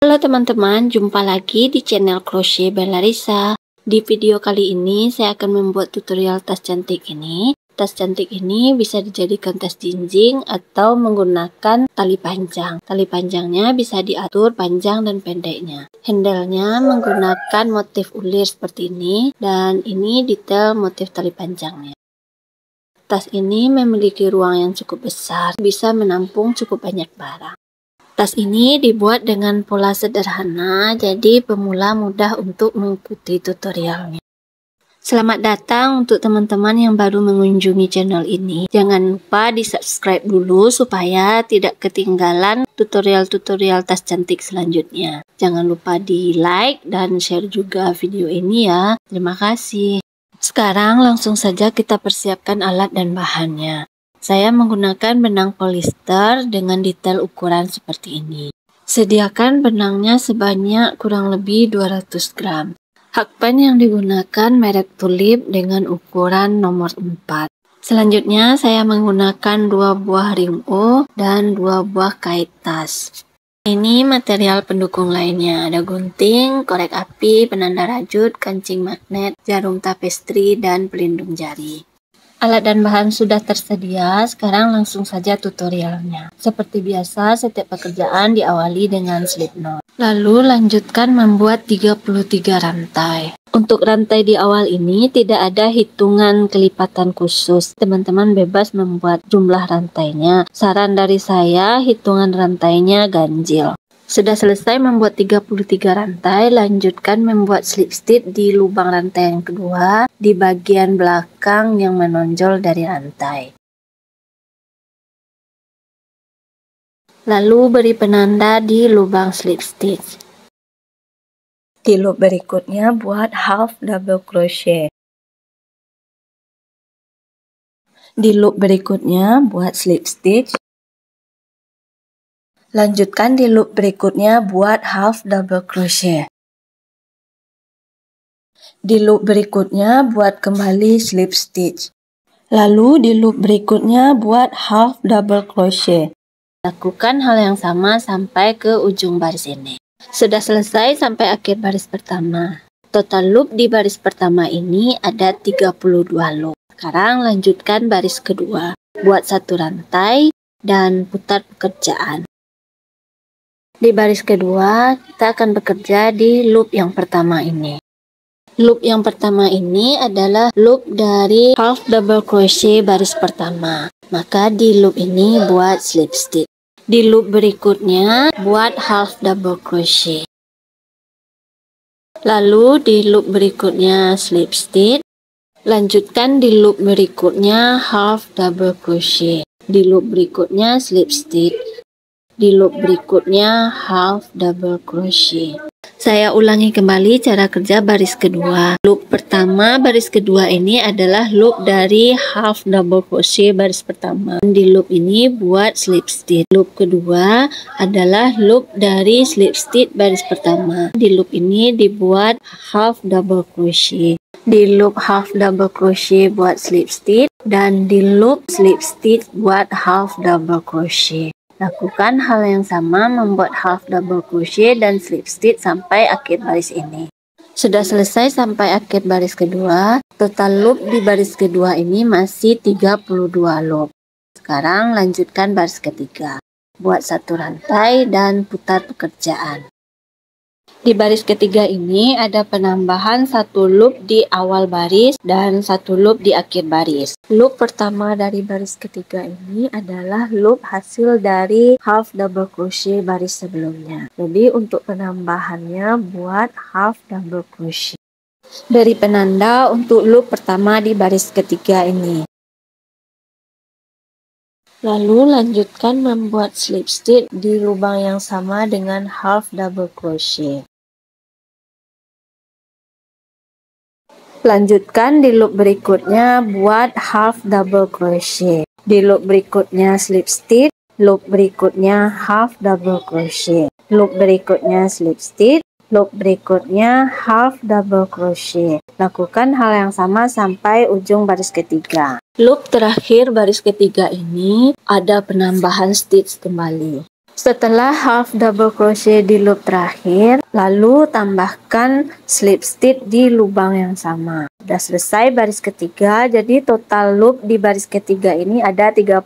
Halo teman-teman, jumpa lagi di channel Crochet by Larissa. Di video kali ini saya akan membuat tutorial tas cantik ini. Tas cantik ini bisa dijadikan tas jinjing atau menggunakan tali panjang. Tali panjangnya bisa diatur panjang dan pendeknya. Handle-nya menggunakan motif ulir seperti ini, dan ini detail motif tali panjangnya. Tas ini memiliki ruang yang cukup besar, bisa menampung cukup banyak barang. Tas ini dibuat dengan pola sederhana, jadi pemula mudah untuk mengikuti tutorialnya. Selamat datang untuk teman-teman yang baru mengunjungi channel ini. Jangan lupa di-subscribe dulu supaya tidak ketinggalan tutorial-tutorial tas cantik selanjutnya. Jangan lupa di-like dan share juga video ini ya. Terima kasih. Sekarang langsung saja kita persiapkan alat dan bahannya. Saya menggunakan benang polyester dengan detail ukuran seperti ini. Sediakan benangnya sebanyak kurang lebih 200 gram. Hakpan yang digunakan merek Tulip dengan ukuran nomor 4. Selanjutnya saya menggunakan 2 buah ring O dan 2 buah kait tas. Ini material pendukung lainnya, ada gunting, korek api, penanda rajut, kancing magnet, jarum tapestri, dan pelindung jari. Alat dan bahan sudah tersedia, sekarang langsung saja tutorialnya. Seperti biasa, setiap pekerjaan diawali dengan slip knot. Lalu lanjutkan membuat 33 rantai. Untuk rantai di awal ini tidak ada hitungan kelipatan khusus. Teman-teman bebas membuat jumlah rantainya. Saran dari saya, hitungan rantainya ganjil. Sudah selesai membuat 33 rantai, lanjutkan membuat slip stitch di lubang rantai yang kedua di bagian belakang yang menonjol dari rantai. Lalu beri penanda di lubang slip stitch. Di loop berikutnya buat half double crochet. Di loop berikutnya buat slip stitch. Lanjutkan di loop berikutnya buat half double crochet. Di loop berikutnya buat kembali slip stitch. Lalu di loop berikutnya buat half double crochet. Lakukan hal yang sama sampai ke ujung baris ini. Sudah selesai sampai akhir baris pertama. Total loop di baris pertama ini ada 32 loop. Sekarang lanjutkan baris kedua. Buat satu rantai dan putar pekerjaan. Di baris kedua, kita akan bekerja di loop yang pertama ini. Loop yang pertama ini adalah loop dari half double crochet baris pertama. Maka di loop ini buat slip stitch. Di loop berikutnya buat half double crochet. Lalu di loop berikutnya slip stitch. Lanjutkan di loop berikutnya half double crochet. Di loop berikutnya slip stitch. Di loop berikutnya half double crochet. Saya ulangi kembali cara kerja baris kedua. Loop pertama baris kedua ini adalah loop dari half double crochet baris pertama. Di loop ini buat slip stitch. Loop kedua adalah loop dari slip stitch baris pertama. Di loop ini dibuat half double crochet. Di loop half double crochet buat slip stitch, dan di loop slip stitch buat half double crochet. Lakukan hal yang sama membuat half double crochet dan slip stitch sampai akhir baris ini. Sudah selesai sampai akhir baris kedua. Total loop di baris kedua ini masih 32 loop. Sekarang lanjutkan baris ketiga. Buat satu rantai dan putar pekerjaan. Di baris ketiga ini ada penambahan satu loop di awal baris dan satu loop di akhir baris. Loop pertama dari baris ketiga ini adalah loop hasil dari half double crochet baris sebelumnya. Jadi untuk penambahannya buat half double crochet. Beri penanda untuk loop pertama di baris ketiga ini. Lalu lanjutkan membuat slip stitch di lubang yang sama dengan half double crochet. Lanjutkan di loop berikutnya buat half double crochet. Di loop berikutnya slip stitch, loop berikutnya half double crochet. Loop berikutnya slip stitch, loop berikutnya half double crochet. Lakukan hal yang sama sampai ujung baris ketiga. Loop terakhir baris ketiga ini ada penambahan stitch kembali. Setelah half double crochet di loop terakhir, lalu tambahkan slip stitch di lubang yang sama. Sudah selesai baris ketiga, jadi total loop di baris ketiga ini ada 34.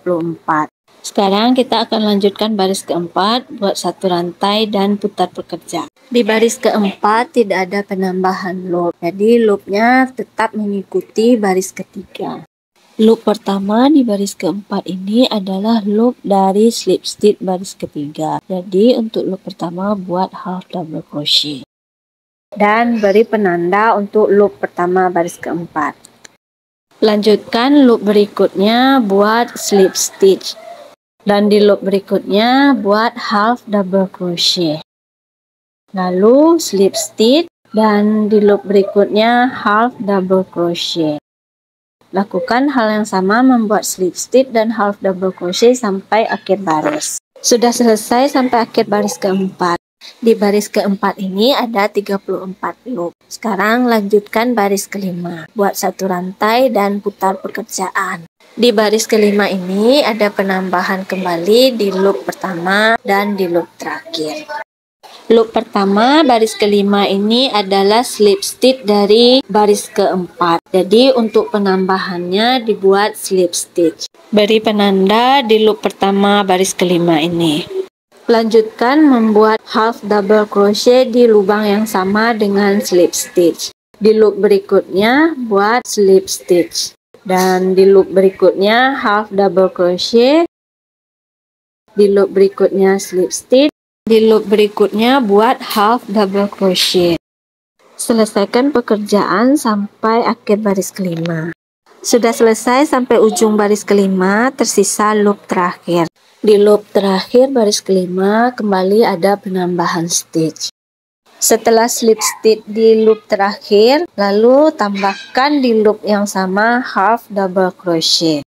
Sekarang kita akan lanjutkan baris keempat, buat satu rantai dan putar pekerja. Di baris keempat tidak ada penambahan loop, jadi loopnya tetap mengikuti baris ketiga. Loop pertama di baris keempat ini adalah loop dari slip stitch baris ketiga. Jadi untuk loop pertama buat half double crochet. Dan beri penanda untuk loop pertama baris keempat. Lanjutkan loop berikutnya buat slip stitch. Dan di loop berikutnya buat half double crochet. Lalu slip stitch dan di loop berikutnya half double crochet. Lakukan hal yang sama membuat slip stitch dan half double crochet sampai akhir baris. Sudah selesai sampai akhir baris keempat. Di baris keempat ini ada 34 loop. Sekarang lanjutkan baris kelima. Buat satu rantai dan putar pekerjaan. Di baris kelima ini ada penambahan kembali di loop pertama dan di loop terakhir. Loop pertama baris kelima ini adalah slip stitch dari baris keempat. Jadi untuk penambahannya dibuat slip stitch. Beri penanda di loop pertama baris kelima ini. Lanjutkan membuat half double crochet di lubang yang sama dengan slip stitch. Di loop berikutnya buat slip stitch. Dan di loop berikutnya half double crochet. Di loop berikutnya slip stitch. Di loop berikutnya buat half double crochet. Selesaikan pekerjaan sampai akhir baris kelima. Sudah selesai sampai ujung baris kelima, tersisa loop terakhir. Di loop terakhir baris kelima kembali ada penambahan stitch. Setelah slip stitch di loop terakhir, lalu tambahkan di loop yang sama half double crochet.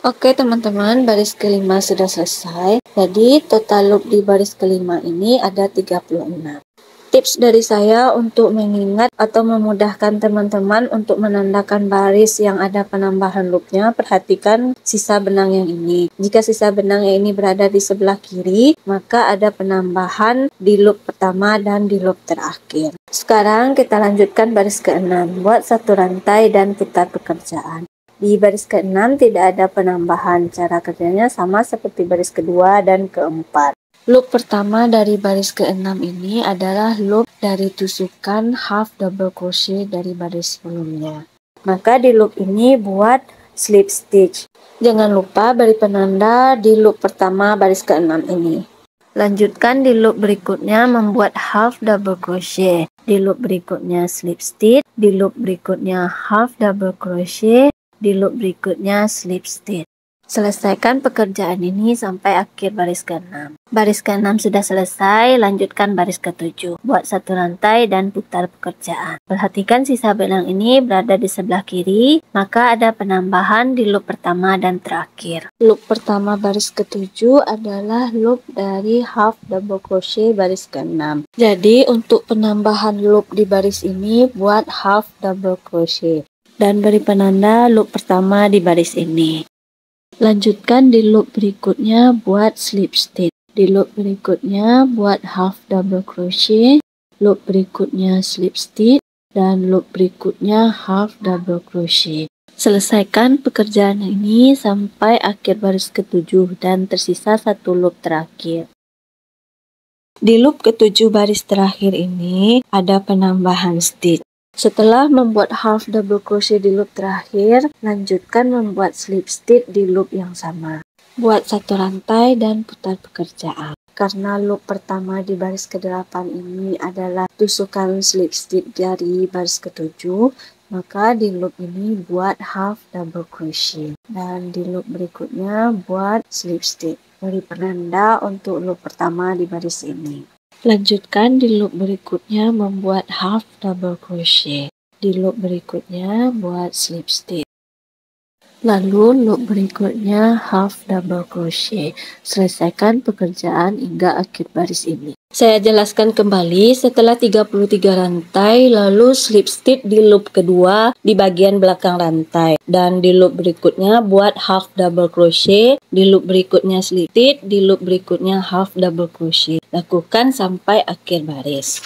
Oke teman-teman, baris kelima sudah selesai. Jadi total loop di baris kelima ini ada 36. Tips dari saya untuk mengingat atau memudahkan teman-teman untuk menandakan baris yang ada penambahan loopnya, perhatikan sisa benang yang ini. Jika sisa benang yang ini berada di sebelah kiri, maka ada penambahan di loop pertama dan di loop terakhir. Sekarang kita lanjutkan baris ke-6. Buat satu rantai dan putar pekerjaan. Di baris ke-6 tidak ada penambahan, cara kerjanya sama seperti baris kedua dan keempat. Loop pertama dari baris ke-6 ini adalah loop dari tusukan half double crochet dari baris sebelumnya. Maka di loop ini buat slip stitch. Jangan lupa beri penanda di loop pertama baris ke-6 ini. Lanjutkan di loop berikutnya membuat half double crochet. Di loop berikutnya slip stitch. Di loop berikutnya half double crochet. Di loop berikutnya slip stitch. Selesaikan pekerjaan ini sampai akhir baris ke-6. Baris ke-6 sudah selesai, lanjutkan baris ke-7. Buat satu rantai dan putar pekerjaan. Perhatikan sisa benang ini berada di sebelah kiri, maka ada penambahan di loop pertama dan terakhir. Loop pertama baris ke-7 adalah loop dari half double crochet baris ke-6. Jadi untuk penambahan loop di baris ini buat half double crochet. Dan beri penanda loop pertama di baris ini. Lanjutkan di loop berikutnya buat slip stitch. Di loop berikutnya buat half double crochet. Loop berikutnya slip stitch. Dan loop berikutnya half double crochet. Selesaikan pekerjaan ini sampai akhir baris ke-7 dan tersisa satu loop terakhir. Di loop ke-7 baris terakhir ini ada penambahan stitch. Setelah membuat half double crochet di loop terakhir, lanjutkan membuat slip stitch di loop yang sama. Buat satu rantai dan putar pekerjaan. Karena loop pertama di baris ke-8 ini adalah tusukan slip stitch dari baris ke-7, maka di loop ini buat half double crochet. Dan di loop berikutnya buat slip stitch. Beri penanda untuk loop pertama di baris ini. Lanjutkan di loop berikutnya membuat half double crochet. Di loop berikutnya buat slip stitch. Lalu loop berikutnya half double crochet. Selesaikan pekerjaan hingga akhir baris ini. Saya jelaskan kembali, setelah 33 rantai lalu slip stitch di loop kedua di bagian belakang rantai, dan di loop berikutnya buat half double crochet, di loop berikutnya slip stitch, di loop berikutnya half double crochet. Lakukan sampai akhir baris.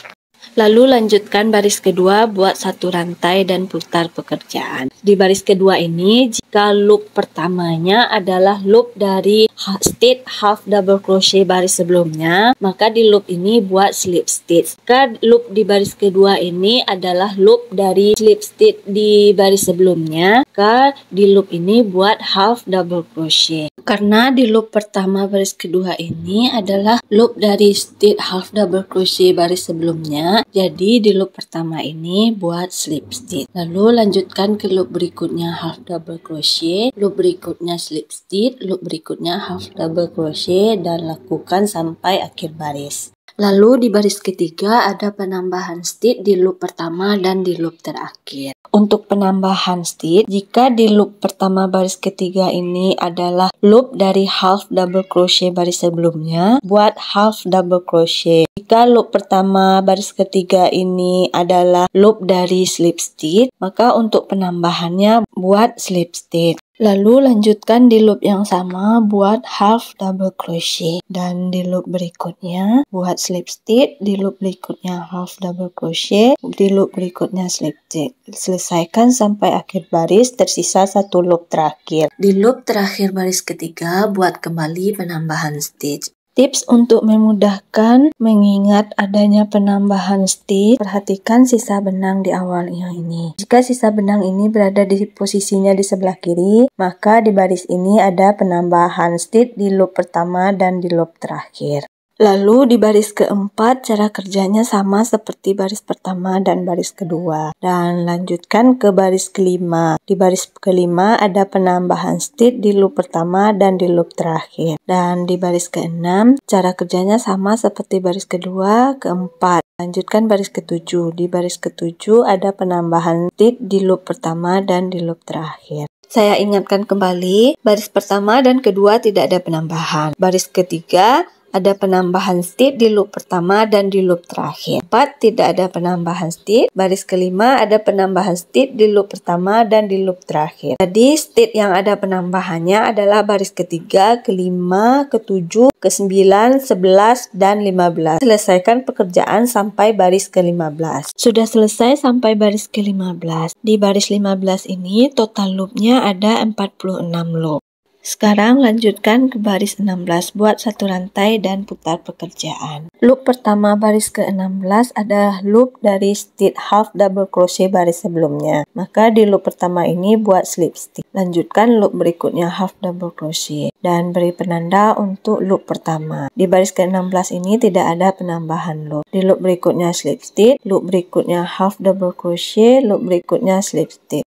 Lalu lanjutkan baris kedua, buat satu rantai dan putar pekerjaan. Di baris kedua ini, jika loop pertamanya adalah loop dari stitch half double crochet baris sebelumnya, maka di loop ini buat slip stitch. Jika loop di baris kedua ini adalah loop dari slip stitch di baris sebelumnya, maka di loop ini buat half double crochet. Karena di loop pertama baris kedua ini adalah loop dari stitch half double crochet baris sebelumnya, jadi di loop pertama ini buat slip stitch. Lalu lanjutkan ke loop berikutnya half double crochet, loop berikutnya slip stitch, loop berikutnya half double crochet, dan lakukan sampai akhir baris. Lalu di baris ketiga ada penambahan stitch di loop pertama dan di loop terakhir. Untuk penambahan stitch, jika di loop pertama baris ketiga ini adalah loop dari half double crochet baris sebelumnya, buat half double crochet. Jika loop pertama baris ketiga ini adalah loop dari slip stitch, maka untuk penambahannya buat slip stitch. Lalu lanjutkan di loop yang sama buat half double crochet, dan di loop berikutnya buat slip stitch, di loop berikutnya half double crochet, di loop berikutnya slip stitch. Selesaikan sampai akhir baris, tersisa satu loop terakhir. Di loop terakhir baris ketiga buat kembali penambahan stitch. Tips untuk memudahkan mengingat adanya penambahan stitch, perhatikan sisa benang di awal yang ini. Jika sisa benang ini berada di posisinya di sebelah kiri, maka di baris ini ada penambahan stitch di loop pertama dan di loop terakhir. Lalu di baris keempat cara kerjanya sama seperti baris pertama dan baris kedua. Dan lanjutkan ke baris kelima. Di baris kelima ada penambahan stitch di loop pertama dan di loop terakhir. Dan di baris keenam cara kerjanya sama seperti baris kedua, keempat. Lanjutkan baris ketujuh. Di baris ketujuh ada penambahan stitch di loop pertama dan di loop terakhir. Saya ingatkan kembali, baris pertama dan kedua tidak ada penambahan. Baris ketiga ada penambahan stitch di loop pertama dan di loop terakhir. 4 tidak ada penambahan stitch. Baris kelima ada penambahan stitch di loop pertama dan di loop terakhir. Jadi stitch yang ada penambahannya adalah baris ketiga, kelima, ketujuh, ke-9, 11, dan 15. Selesaikan pekerjaan sampai baris ke-15. Sudah selesai sampai baris ke-15. Di baris 15 ini total loopnya ada 46 loop. Sekarang lanjutkan ke baris 16, buat satu rantai dan putar pekerjaan. Loop pertama baris ke-16 adalah loop dari stitch half double crochet baris sebelumnya. Maka di loop pertama ini buat slip stitch. Lanjutkan loop berikutnya half double crochet dan beri penanda untuk loop pertama. Di baris ke-16 ini tidak ada penambahan loop. Di loop berikutnya slip stitch, loop berikutnya half double crochet, loop berikutnya slip stitch.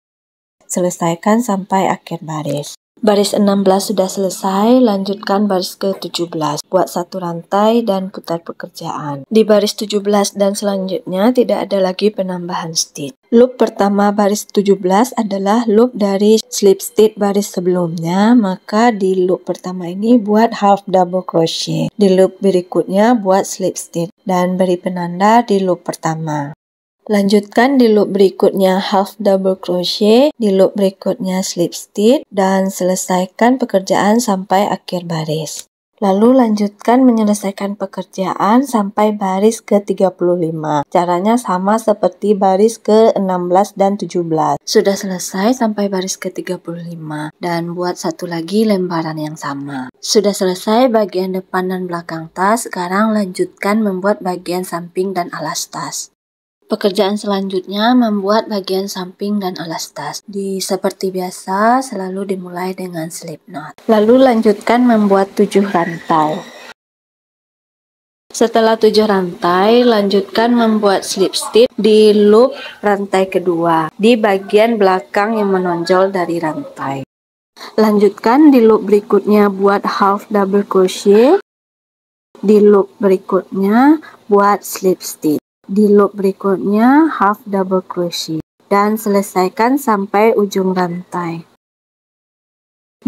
Selesaikan sampai akhir baris. Baris 16 sudah selesai, lanjutkan baris ke-17. Buat satu rantai dan putar pekerjaan. Di baris 17 dan selanjutnya tidak ada lagi penambahan stitch. Loop pertama baris 17 adalah loop dari slip stitch baris sebelumnya, maka di loop pertama ini buat half double crochet. Di loop berikutnya buat slip stitch dan beri penanda di loop pertama. Lanjutkan di loop berikutnya half double crochet, di loop berikutnya slip stitch, dan selesaikan pekerjaan sampai akhir baris. Lalu lanjutkan menyelesaikan pekerjaan sampai baris ke-35. Caranya sama seperti baris ke-16 dan 17. Sudah selesai sampai baris ke-35 dan buat satu lagi lembaran yang sama. Sudah selesai bagian depan dan belakang tas, sekarang lanjutkan membuat bagian samping dan alas tas. Pekerjaan selanjutnya membuat bagian samping dan alas tas. Seperti biasa, selalu dimulai dengan slip knot. Lalu lanjutkan membuat 7 rantai. Setelah 7 rantai, lanjutkan membuat slip stitch di loop rantai kedua, di bagian belakang yang menonjol dari rantai. Lanjutkan di loop berikutnya buat half double crochet, di loop berikutnya buat slip stitch. Di loop berikutnya half double crochet dan selesaikan sampai ujung rantai.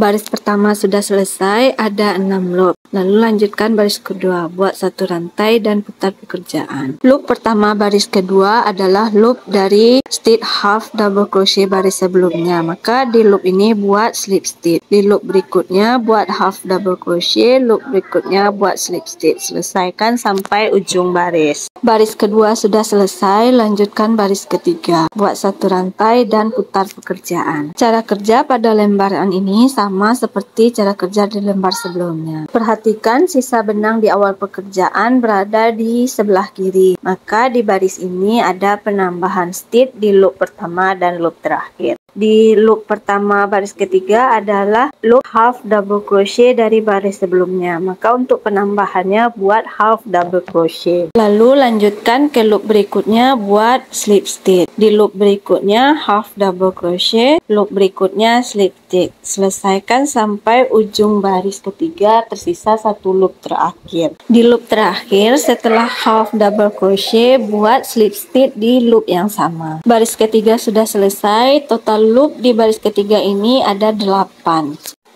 Baris pertama sudah selesai, ada 6 loop. Lalu lanjutkan baris kedua, buat satu rantai dan putar pekerjaan. Loop pertama baris kedua adalah loop dari stitch half double crochet baris sebelumnya. Maka di loop ini buat slip stitch. Di loop berikutnya buat half double crochet, loop berikutnya buat slip stitch. Selesaikan sampai ujung baris. Baris kedua sudah selesai, lanjutkan baris ketiga. Buat satu rantai dan putar pekerjaan. Cara kerja pada lembaran ini sama seperti cara kerja di lembar sebelumnya. Perhatikan sisa benang di awal pekerjaan berada di sebelah kiri. Maka di baris ini ada penambahan stitch di loop pertama dan loop terakhir. Di loop pertama baris ketiga adalah loop half double crochet dari baris sebelumnya. Maka untuk penambahannya buat half double crochet. Lalu lanjutkan ke loop berikutnya buat slip stitch. Di loop berikutnya half double crochet, loop berikutnya slip stitch. Selesaikan sampai ujung baris ketiga, tersisa satu loop terakhir. Di loop terakhir setelah half double crochet buat slip stitch di loop yang sama. Baris ketiga sudah selesai, total loop di baris ketiga ini ada 8.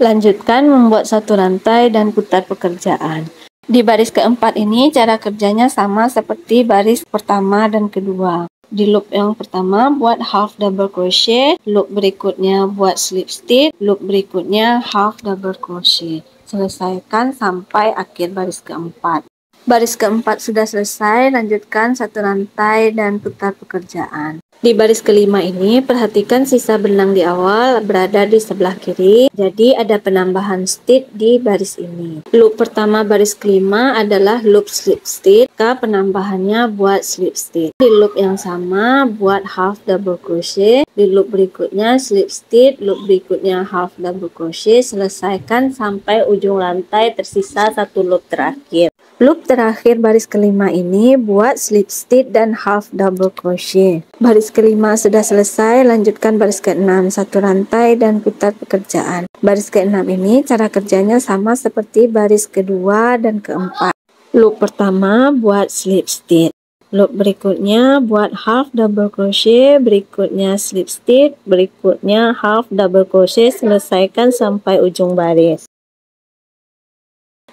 Lanjutkan membuat satu rantai dan putar pekerjaan. Di baris keempat ini cara kerjanya sama seperti baris pertama dan kedua. Di loop yang pertama buat half double crochet, loop berikutnya buat slip stitch, loop berikutnya half double crochet. Selesaikan sampai akhir baris keempat. Baris keempat sudah selesai, lanjutkan satu rantai dan putar pekerjaan. Di baris kelima ini, perhatikan sisa benang di awal berada di sebelah kiri, jadi ada penambahan stitch di baris ini. Loop pertama baris kelima adalah loop slip stitch, maka penambahannya buat slip stitch. Di loop yang sama, buat half double crochet, di loop berikutnya slip stitch, loop berikutnya half double crochet, selesaikan sampai ujung rantai, tersisa satu loop terakhir. Loop terakhir baris kelima ini buat slip stitch dan half double crochet. Baris kelima sudah selesai, lanjutkan baris keenam, satu rantai dan putar pekerjaan. Baris keenam ini cara kerjanya sama seperti baris kedua dan keempat. Loop pertama buat slip stitch. Loop berikutnya buat half double crochet, berikutnya slip stitch, berikutnya half double crochet, selesaikan sampai ujung baris.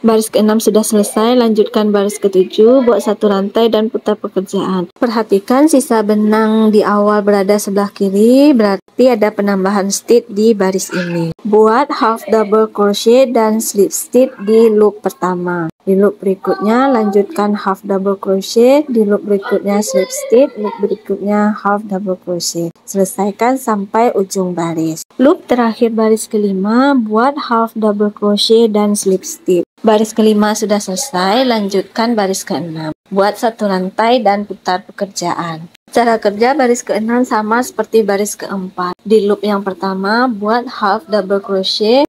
Baris ke-6 sudah selesai, lanjutkan baris ke-7, buat satu rantai dan putar pekerjaan. Perhatikan sisa benang di awal berada sebelah kiri, berarti ada penambahan stitch di baris ini. Buat half double crochet dan slip stitch di loop pertama. Di loop berikutnya lanjutkan half double crochet, di loop berikutnya slip stitch, loop berikutnya half double crochet. Selesaikan sampai ujung baris. Loop terakhir baris kelima buat half double crochet dan slip stitch. Baris kelima sudah selesai, lanjutkan baris ke-6. Buat satu rantai dan putar pekerjaan. Cara kerja baris ke-6 sama seperti baris ke-4. Di loop yang pertama buat half double crochet,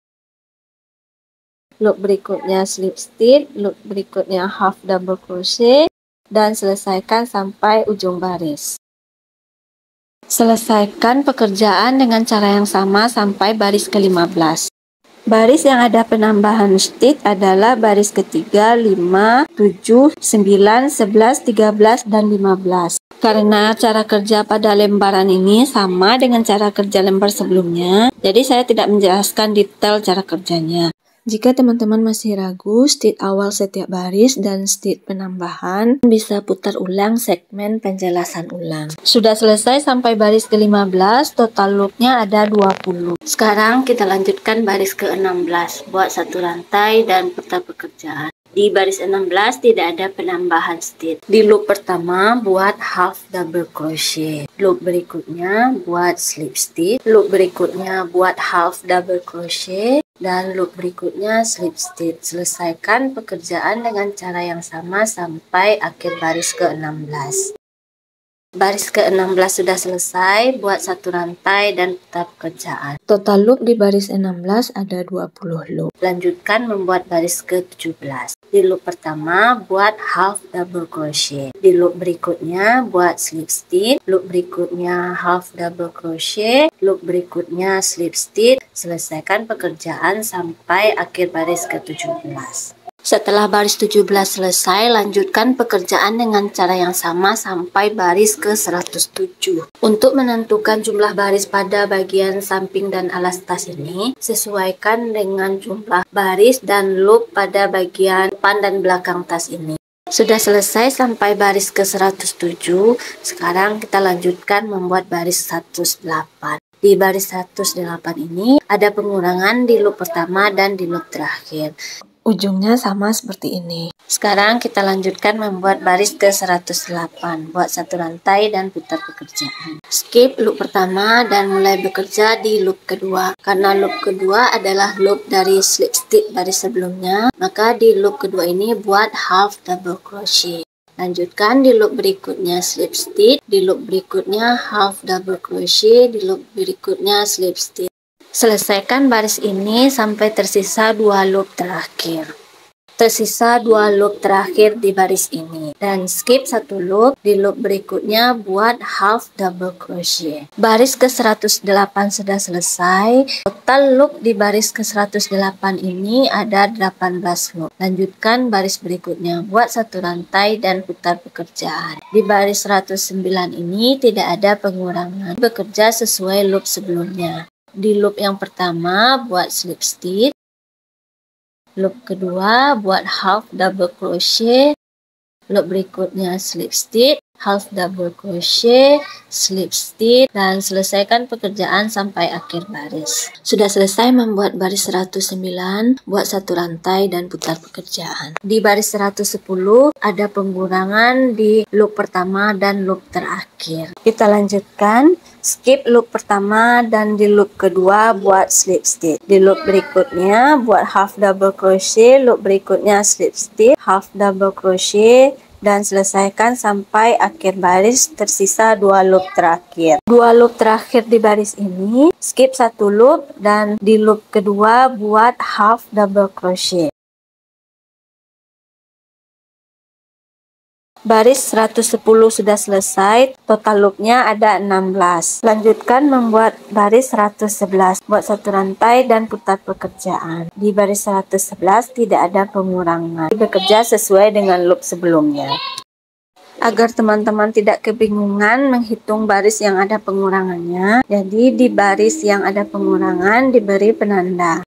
loop berikutnya slip stitch, loop berikutnya half double crochet, dan selesaikan sampai ujung baris. Selesaikan pekerjaan dengan cara yang sama sampai baris ke-15. Baris yang ada penambahan stitch adalah baris ketiga, 5, 7, 9, 11, 13, dan 15. Karena cara kerja pada lembaran ini sama dengan cara kerja lembar sebelumnya, jadi saya tidak menjelaskan detail cara kerjanya. Jika teman-teman masih ragu stitch awal setiap baris dan stitch penambahan, bisa putar ulang segmen penjelasan ulang. Sudah selesai sampai baris ke-15, total loopnya ada 20. Sekarang kita lanjutkan baris ke-16, buat satu rantai dan putar pekerjaan. Di baris 16 tidak ada penambahan stitch. Di loop pertama buat half double crochet. Loop berikutnya buat slip stitch. Loop berikutnya buat half double crochet. Dan loop berikutnya slip stitch. Selesaikan pekerjaan dengan cara yang sama sampai akhir baris ke-16. Baris ke-16 sudah selesai, buat satu rantai dan putar pekerjaan. Total loop di baris 16 ada 20 loop. Lanjutkan membuat baris ke-17. Di loop pertama buat half double crochet. Di loop berikutnya buat slip stitch. Loop berikutnya half double crochet. Loop berikutnya slip stitch. Selesaikan pekerjaan sampai akhir baris ke-17. Setelah baris 17 selesai, lanjutkan pekerjaan dengan cara yang sama sampai baris ke 107. Untuk menentukan jumlah baris pada bagian samping dan alas tas ini, sesuaikan dengan jumlah baris dan loop pada bagian depan dan belakang tas ini. Sudah selesai sampai baris ke 107, sekarang kita lanjutkan membuat baris 108. Di baris 108 ini ada pengurangan di loop pertama dan di loop terakhir. Ujungnya sama seperti ini. Sekarang kita lanjutkan membuat baris ke 108. Buat satu rantai dan putar pekerjaan. Skip loop pertama dan mulai bekerja di loop kedua. Karena loop kedua adalah loop dari slip stitch baris sebelumnya, maka di loop kedua ini buat half double crochet. Lanjutkan di loop berikutnya slip stitch, di loop berikutnya half double crochet, di loop berikutnya slip stitch. Selesaikan baris ini sampai tersisa 2 loop terakhir. Tersisa 2 loop terakhir di baris ini. Dan skip 1 loop, di loop berikutnya buat half double crochet. Baris ke 108 sudah selesai. Total loop di baris ke 108 ini ada 18 loop. Lanjutkan baris berikutnya. Buat satu rantai dan putar pekerjaan. Di baris 109 ini tidak ada pengurangan. Bekerja sesuai loop sebelumnya. Di loop yang pertama buat slip stitch, loop kedua buat half double crochet, loop berikutnya slip stitch, half double crochet, slip stitch, dan selesaikan pekerjaan sampai akhir baris. Sudah selesai membuat baris 109, buat satu rantai dan putar pekerjaan. Di baris 110 ada pengurangan di loop pertama dan loop terakhir. Kita lanjutkan. Skip loop pertama dan di loop kedua buat slip stitch. Di loop berikutnya buat half double crochet, loop berikutnya slip stitch, half double crochet, dan selesaikan sampai akhir baris. Tersisa 2 loop terakhir. 2 loop terakhir di baris ini, skip 1 loop dan di loop kedua buat half double crochet. Baris 110 sudah selesai, total loopnya ada 16. Lanjutkan membuat baris 111. Buat satu rantai dan putar pekerjaan. Di baris 111 tidak ada pengurangan. Bekerja sesuai dengan loop sebelumnya. Agar teman-teman tidak kebingungan menghitung baris yang ada pengurangannya, jadi di baris yang ada pengurangan diberi penanda.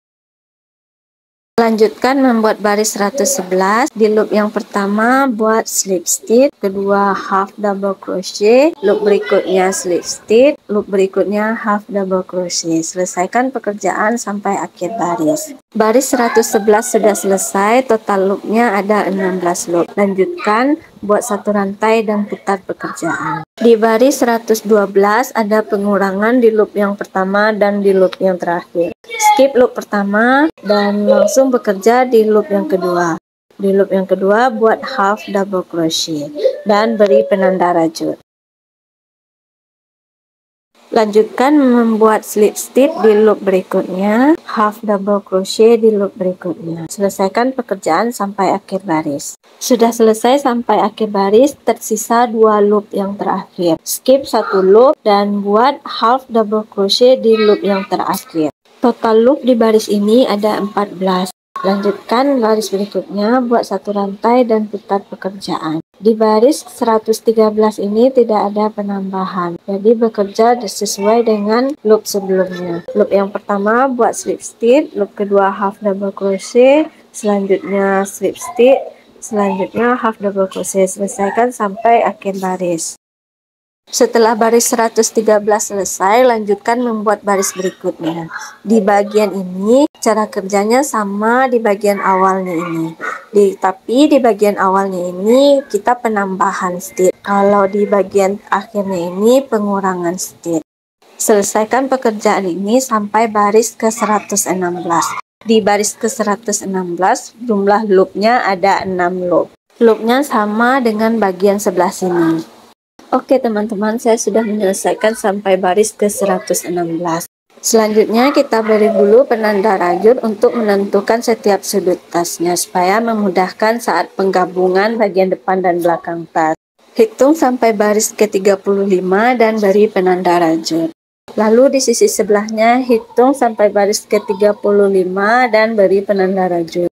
Lanjutkan membuat baris 111. Di loop yang pertama buat slip stitch, kedua half double crochet, loop berikutnya slip stitch, loop berikutnya half double crochet. Selesaikan pekerjaan sampai akhir baris. Baris 111 sudah selesai, total loopnya ada 16 loop. Lanjutkan buat satu rantai dan putar pekerjaan. Di baris 112 ada pengurangan di loop yang pertama dan di loop yang terakhir. Skip loop pertama dan langsung bekerja di loop yang kedua. Di loop yang kedua buat half double crochet dan beri penanda rajut. Lanjutkan membuat slip stitch di loop berikutnya, half double crochet di loop berikutnya. Selesaikan pekerjaan sampai akhir baris. Sudah selesai sampai akhir baris, tersisa 2 loop yang terakhir. Skip 1 loop dan buat half double crochet di loop yang terakhir. Total loop di baris ini ada 14. Lanjutkan baris berikutnya, buat satu rantai dan putar pekerjaan. Di baris 113 ini tidak ada penambahan, jadi bekerja sesuai dengan loop sebelumnya. Loop yang pertama buat slip stitch, loop kedua half double crochet, selanjutnya slip stitch, selanjutnya half double crochet. Selesaikan sampai akhir baris. Setelah baris 113 selesai, lanjutkan membuat baris berikutnya. Di bagian ini, cara kerjanya sama di bagian awalnya ini. Tapi di bagian awalnya ini, kita penambahan stitch. Kalau di bagian akhirnya ini, pengurangan stitch. Selesaikan pekerjaan ini sampai baris ke 116. Di baris ke 116, jumlah loopnya ada 6 loop. Loopnya sama dengan bagian sebelah sini. Oke teman-teman, saya sudah menyelesaikan sampai baris ke 116. Selanjutnya kita beri dulu penanda rajut untuk menentukan setiap sudut tasnya supaya memudahkan saat penggabungan bagian depan dan belakang tas. Hitung sampai baris ke 35 dan beri penanda rajut. Lalu di sisi sebelahnya hitung sampai baris ke 35 dan beri penanda rajut.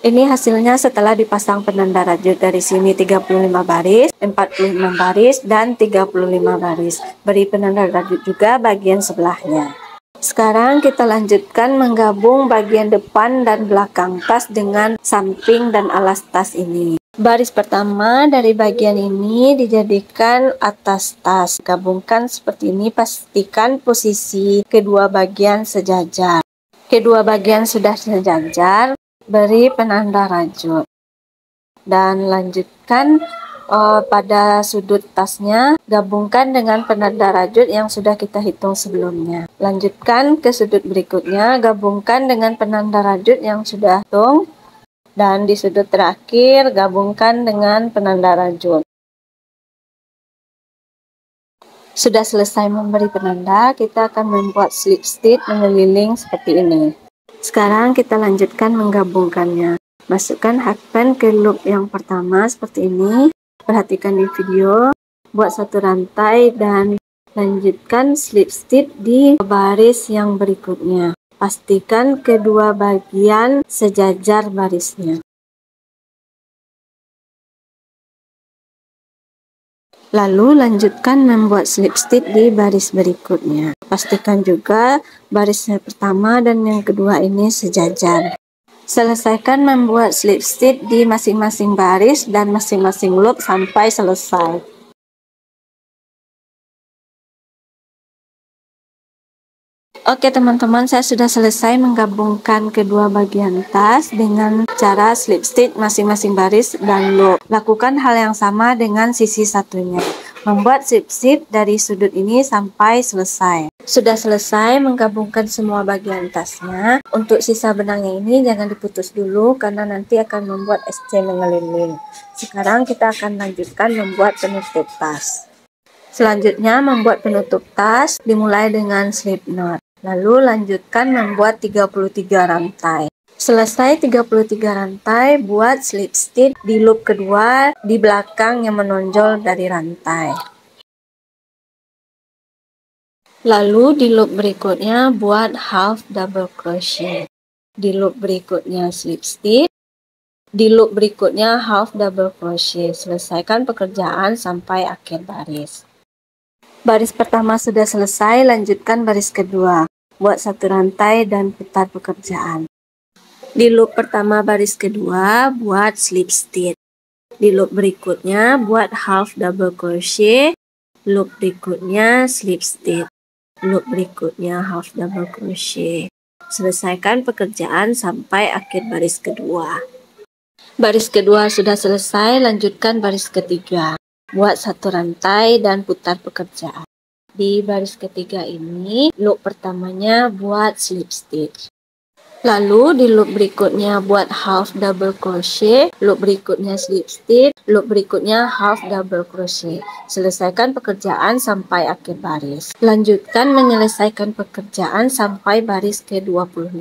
Ini hasilnya setelah dipasang penanda rajut. Dari sini 35 baris, 45 baris, dan 35 baris. Beri penanda rajut juga bagian sebelahnya. Sekarang kita lanjutkan menggabung bagian depan dan belakang tas dengan samping dan alas tas ini. Baris pertama dari bagian ini dijadikan atas tas. Gabungkan seperti ini, pastikan posisi kedua bagian sejajar. Kedua bagian sudah sejajar, beri penanda rajut. Dan lanjutkan pada sudut tasnya, gabungkan dengan penanda rajut yang sudah kita hitung sebelumnya. Lanjutkan ke sudut berikutnya, gabungkan dengan penanda rajut yang sudah hitung. Dan di sudut terakhir, gabungkan dengan penanda rajut. Sudah selesai memberi penanda, kita akan membuat slip stitch mengeliling seperti ini. Sekarang kita lanjutkan menggabungkannya. Masukkan hakpan ke loop yang pertama seperti ini. Perhatikan di video, buat satu rantai dan lanjutkan slip stitch di baris yang berikutnya. Pastikan kedua bagian sejajar barisnya. Lalu lanjutkan membuat slip stitch di baris berikutnya. Pastikan juga baris yang pertama dan yang kedua ini sejajar. Selesaikan membuat slip stitch di masing-masing baris dan masing-masing loop sampai selesai. Oke teman-teman, saya sudah selesai menggabungkan kedua bagian tas dengan cara slip stitch masing-masing baris dan loop. Lakukan hal yang sama dengan sisi satunya. Membuat slip stitch dari sudut ini sampai selesai. Sudah selesai menggabungkan semua bagian tasnya. Untuk sisa benangnya ini jangan diputus dulu karena nanti akan membuat SC mengeliling. Sekarang kita akan lanjutkan membuat penutup tas. Selanjutnya membuat penutup tas dimulai dengan slip knot. Lalu lanjutkan membuat 33 rantai. Selesai 33 rantai, buat slip stitch di loop kedua di belakang yang menonjol dari rantai. Lalu di loop berikutnya buat half double crochet. Di loop berikutnya slip stitch. Di loop berikutnya half double crochet. Selesaikan pekerjaan sampai akhir baris. Baris pertama sudah selesai, lanjutkan baris kedua. Buat satu rantai dan putar pekerjaan. Di loop pertama baris kedua, buat slip stitch. Di loop berikutnya, buat half double crochet. Loop berikutnya, slip stitch. Loop berikutnya, half double crochet. Selesaikan pekerjaan sampai akhir baris kedua. Baris kedua sudah selesai, lanjutkan baris ketiga. Buat satu rantai dan putar pekerjaan. Di baris ketiga ini, loop pertamanya buat slip stitch. Lalu di loop berikutnya buat half double crochet, loop berikutnya slip stitch, loop berikutnya half double crochet. Selesaikan pekerjaan sampai akhir baris. Lanjutkan menyelesaikan pekerjaan sampai baris ke-25.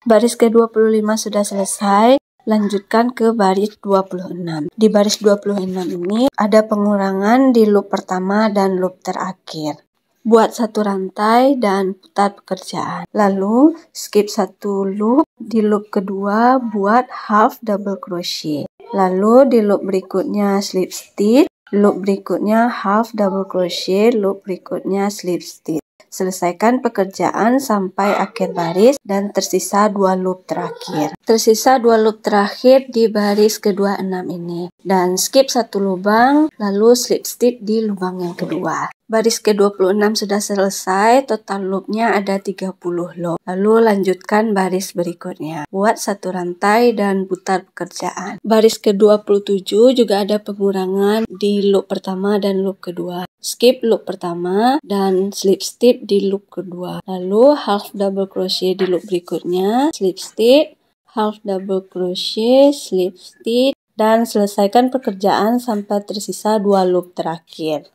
Baris ke-25 sudah selesai. Lanjutkan ke baris 26. Di baris 26 ini ada pengurangan di loop pertama dan loop terakhir. Buat satu rantai dan putar pekerjaan. Lalu skip satu loop. Di loop kedua buat half double crochet. Lalu di loop berikutnya slip stitch. Loop berikutnya half double crochet. Loop berikutnya slip stitch. Selesaikan pekerjaan sampai akhir baris dan tersisa 2 loop terakhir. Tersisa 2 loop terakhir di baris ke-26 ini. Dan skip satu lubang, lalu slip stitch di lubang yang kedua. Baris ke-26 sudah selesai, total loopnya ada 30 loop. Lalu lanjutkan baris berikutnya. Buat satu rantai dan putar pekerjaan. Baris ke-27 juga ada pengurangan di loop pertama dan loop kedua. Skip loop pertama dan slip stitch di loop kedua. Lalu half double crochet di loop berikutnya, slip stitch, half double crochet, slip stitch, dan selesaikan pekerjaan sampai tersisa 2 loop terakhir.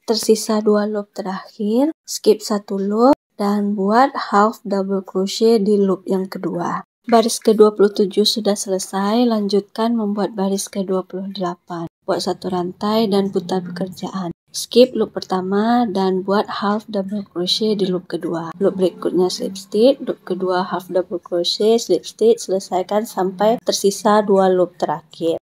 Tersisa 2 loop terakhir, skip satu loop dan buat half double crochet di loop yang kedua. Baris ke-27 sudah selesai, lanjutkan membuat baris ke-28. Buat satu rantai dan putar pekerjaan. skip loop pertama dan buat half double crochet di loop kedua. Loop berikutnya slip stitch, loop kedua half double crochet, slip stitch, selesaikan sampai tersisa 2 loop terakhir.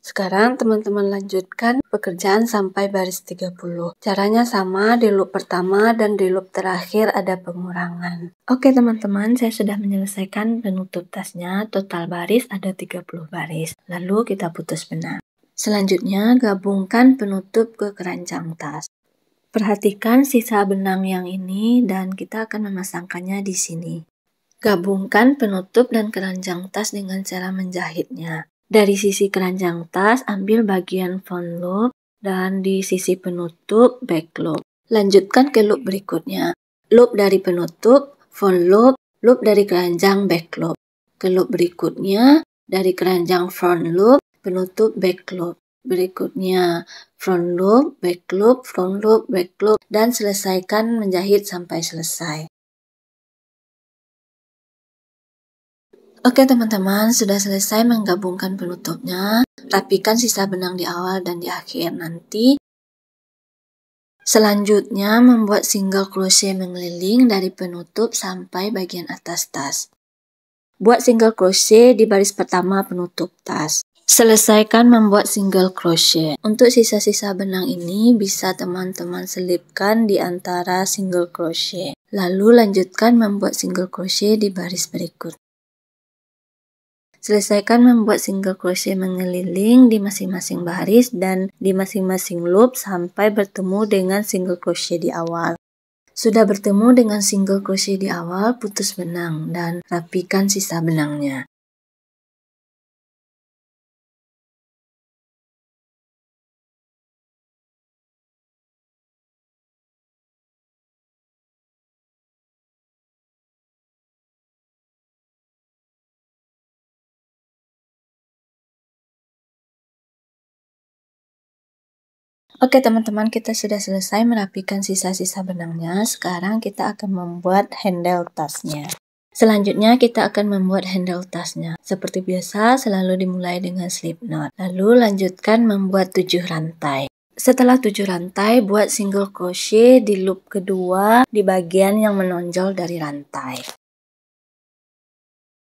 Sekarang teman-teman lanjutkan pekerjaan sampai baris 30. Caranya sama, di loop pertama dan di loop terakhir ada pengurangan. Oke teman-teman, saya sudah menyelesaikan penutup tasnya. Total baris ada 30 baris. Lalu kita putus benang. Selanjutnya gabungkan penutup ke keranjang tas. Perhatikan sisa benang yang ini dan kita akan memasangkannya di sini. Gabungkan penutup dan keranjang tas dengan cara menjahitnya. Dari sisi keranjang tas, ambil bagian front loop dan di sisi penutup back loop. Lanjutkan ke loop berikutnya. Loop dari penutup, front loop, loop dari keranjang back loop. Ke loop berikutnya, dari keranjang front loop, penutup back loop. Berikutnya, front loop, back loop, dan selesaikan menjahit sampai selesai. Oke teman-teman, sudah selesai menggabungkan penutupnya. Rapikan sisa benang di awal dan di akhir nanti. Selanjutnya membuat single crochet mengeliling dari penutup sampai bagian atas tas. Buat single crochet di baris pertama penutup tas. Selesaikan membuat single crochet. Untuk sisa-sisa benang ini bisa teman-teman selipkan di antara single crochet. Lalu lanjutkan membuat single crochet di baris berikut. Selesaikan membuat single crochet mengeliling di masing-masing baris dan di masing-masing loop sampai bertemu dengan single crochet di awal. Sudah bertemu dengan single crochet di awal, putus benang dan rapikan sisa benangnya. Oke teman-teman, kita sudah selesai merapikan sisa-sisa benangnya. Sekarang kita akan membuat handle tasnya. Selanjutnya kita akan membuat handle tasnya. Seperti biasa selalu dimulai dengan slip knot. Lalu lanjutkan membuat 7 rantai. Setelah 7 rantai, buat single crochet di loop kedua di bagian yang menonjol dari rantai.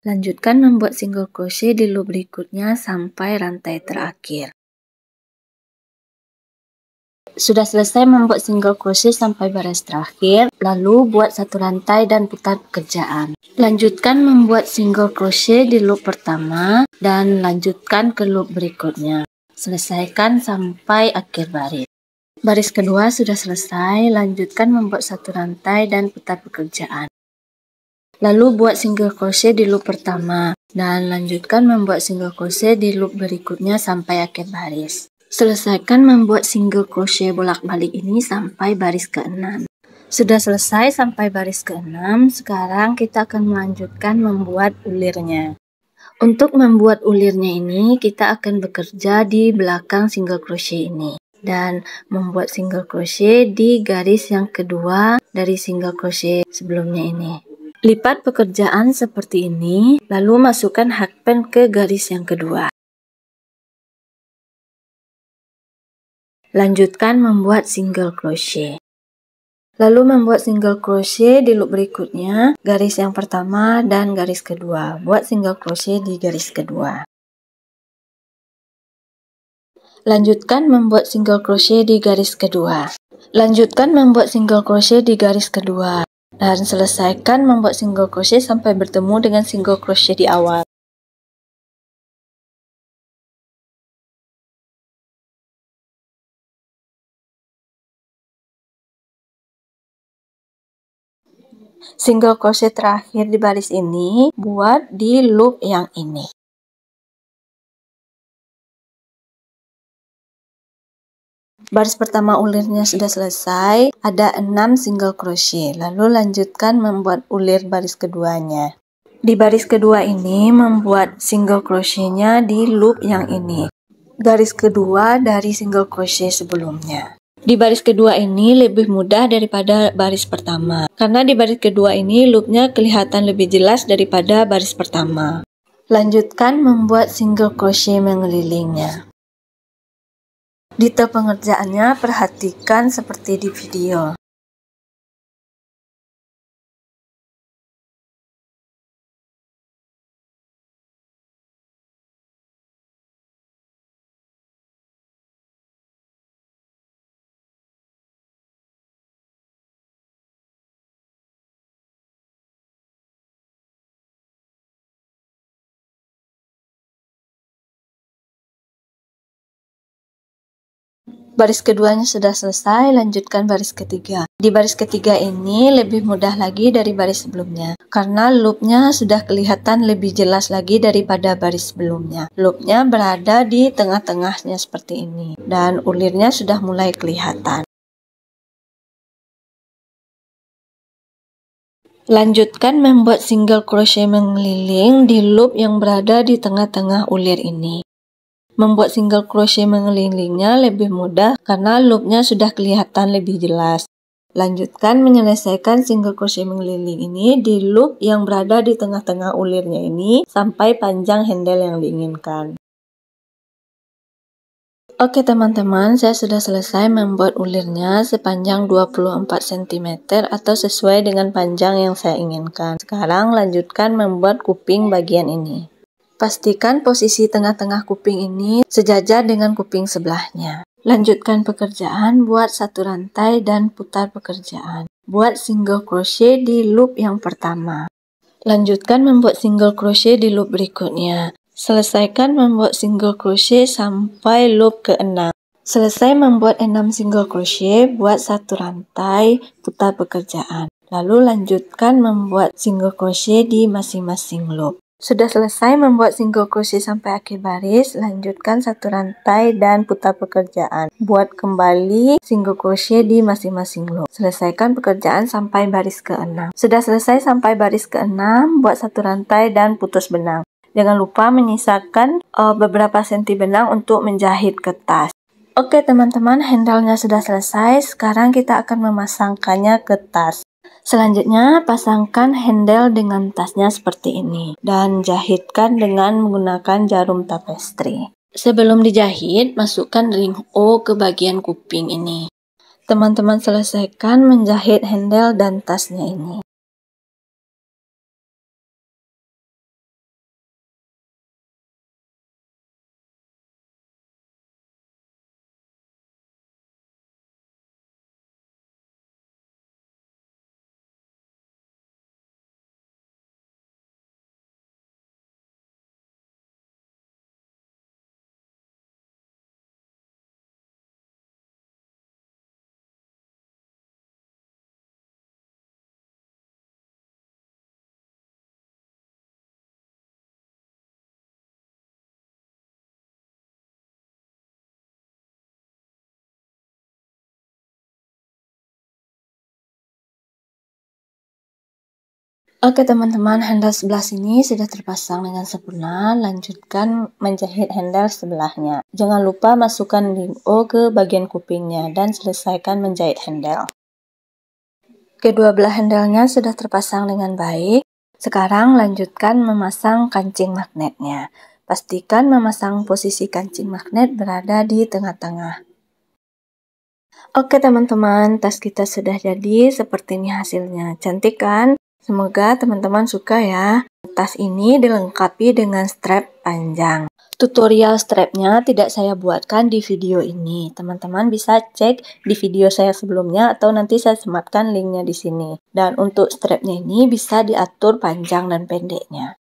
Lanjutkan membuat single crochet di loop berikutnya sampai rantai terakhir. Sudah selesai membuat single crochet sampai baris terakhir, lalu buat 1 rantai dan putar pekerjaan. Lanjutkan membuat single crochet di loop pertama dan lanjutkan ke loop berikutnya. Selesaikan sampai akhir baris. Baris kedua sudah selesai, lanjutkan membuat 1 rantai dan putar pekerjaan. Lalu buat single crochet di loop pertama dan lanjutkan membuat single crochet di loop berikutnya sampai akhir baris. Selesaikan membuat single crochet bolak-balik ini sampai baris ke-6. Sudah selesai sampai baris ke-6, sekarang kita akan melanjutkan membuat ulirnya. Untuk membuat ulirnya ini, kita akan bekerja di belakang single crochet ini. Dan membuat single crochet di garis yang kedua dari single crochet sebelumnya ini. Lipat pekerjaan seperti ini, lalu masukkan hakpen ke garis yang kedua. Lanjutkan membuat single crochet. Lalu membuat single crochet di loop berikutnya, garis yang pertama dan garis kedua. Buat single crochet di garis kedua. Lanjutkan membuat single crochet di garis kedua. Lanjutkan membuat single crochet di garis kedua. Dan selesaikan membuat single crochet sampai bertemu dengan single crochet di awal. Single crochet terakhir di baris ini buat di loop yang ini. Baris pertama ulirnya sudah selesai, ada 6 single crochet. Lalu lanjutkan membuat ulir baris keduanya. Di baris kedua ini membuat single crochetnya di loop yang ini. Garis kedua dari single crochet sebelumnya. Di baris kedua ini lebih mudah daripada baris pertama. Karena di baris kedua ini loopnya kelihatan lebih jelas daripada baris pertama. Lanjutkan membuat single crochet mengelilingnya. Detail pengerjaannya perhatikan seperti di video. Baris keduanya sudah selesai, lanjutkan baris ketiga. Di baris ketiga ini lebih mudah lagi dari baris sebelumnya, karena loopnya sudah kelihatan lebih jelas lagi daripada baris sebelumnya. Loopnya berada di tengah-tengahnya seperti ini, dan ulirnya sudah mulai kelihatan. Lanjutkan membuat single crochet mengeliling di loop yang berada di tengah-tengah ulir ini. Membuat single crochet mengelilingnya lebih mudah karena loopnya sudah kelihatan lebih jelas. Lanjutkan menyelesaikan single crochet mengeliling ini di loop yang berada di tengah-tengah ulirnya ini sampai panjang handle yang diinginkan. Oke teman-teman, saya sudah selesai membuat ulirnya sepanjang 24 cm atau sesuai dengan panjang yang saya inginkan. Sekarang lanjutkan membuat kuping bagian ini. Pastikan posisi tengah-tengah kuping ini sejajar dengan kuping sebelahnya. Lanjutkan pekerjaan, buat satu rantai dan putar pekerjaan. Buat single crochet di loop yang pertama. Lanjutkan membuat single crochet di loop berikutnya. Selesaikan membuat single crochet sampai loop ke-6. Selesai membuat 6 single crochet, buat satu rantai, putar pekerjaan. Lalu lanjutkan membuat single crochet di masing-masing loop. Sudah selesai membuat single crochet sampai akhir baris, lanjutkan satu rantai dan putar pekerjaan. Buat kembali single crochet di masing-masing loop. Selesaikan pekerjaan sampai baris ke-6. Sudah selesai sampai baris ke-6, buat satu rantai dan putus benang. Jangan lupa menyisakan beberapa senti benang untuk menjahit ke tas. Oke teman-teman, handle-nya sudah selesai. Sekarang kita akan memasangkannya ke tas. Selanjutnya, pasangkan handle dengan tasnya seperti ini dan jahitkan dengan menggunakan jarum tapestri. Sebelum dijahit, masukkan ring O ke bagian kuping ini. Teman-teman selesaikan menjahit handle dan tasnya ini. Oke teman-teman, handle sebelah sini sudah terpasang dengan sempurna. Lanjutkan menjahit handle sebelahnya. Jangan lupa masukkan ring O ke bagian kupingnya dan selesaikan menjahit handle. Kedua belah handle-nya sudah terpasang dengan baik. Sekarang lanjutkan memasang kancing magnetnya. Pastikan memasang posisi kancing magnet berada di tengah-tengah. Oke teman-teman, tas kita sudah jadi, seperti ini hasilnya. Cantik kan? Semoga teman-teman suka ya. Tas ini dilengkapi dengan strap panjang. Tutorial strapnya tidak saya buatkan di video ini. Teman-teman bisa cek di video saya sebelumnya atau nanti saya sematkan linknya di sini. Dan untuk strapnya ini bisa diatur panjang dan pendeknya.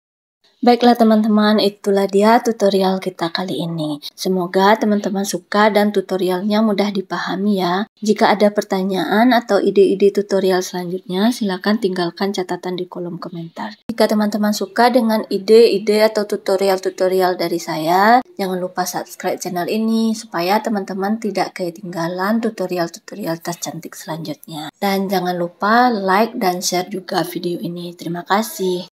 Baiklah teman-teman, itulah dia tutorial kita kali ini. Semoga teman-teman suka dan tutorialnya mudah dipahami ya. Jika ada pertanyaan atau ide-ide tutorial selanjutnya, silakan tinggalkan catatan di kolom komentar. Jika teman-teman suka dengan ide-ide atau tutorial-tutorial dari saya, jangan lupa subscribe channel ini supaya teman-teman tidak ketinggalan tutorial-tutorial tas cantik selanjutnya. Dan jangan lupa like dan share juga video ini. Terima kasih.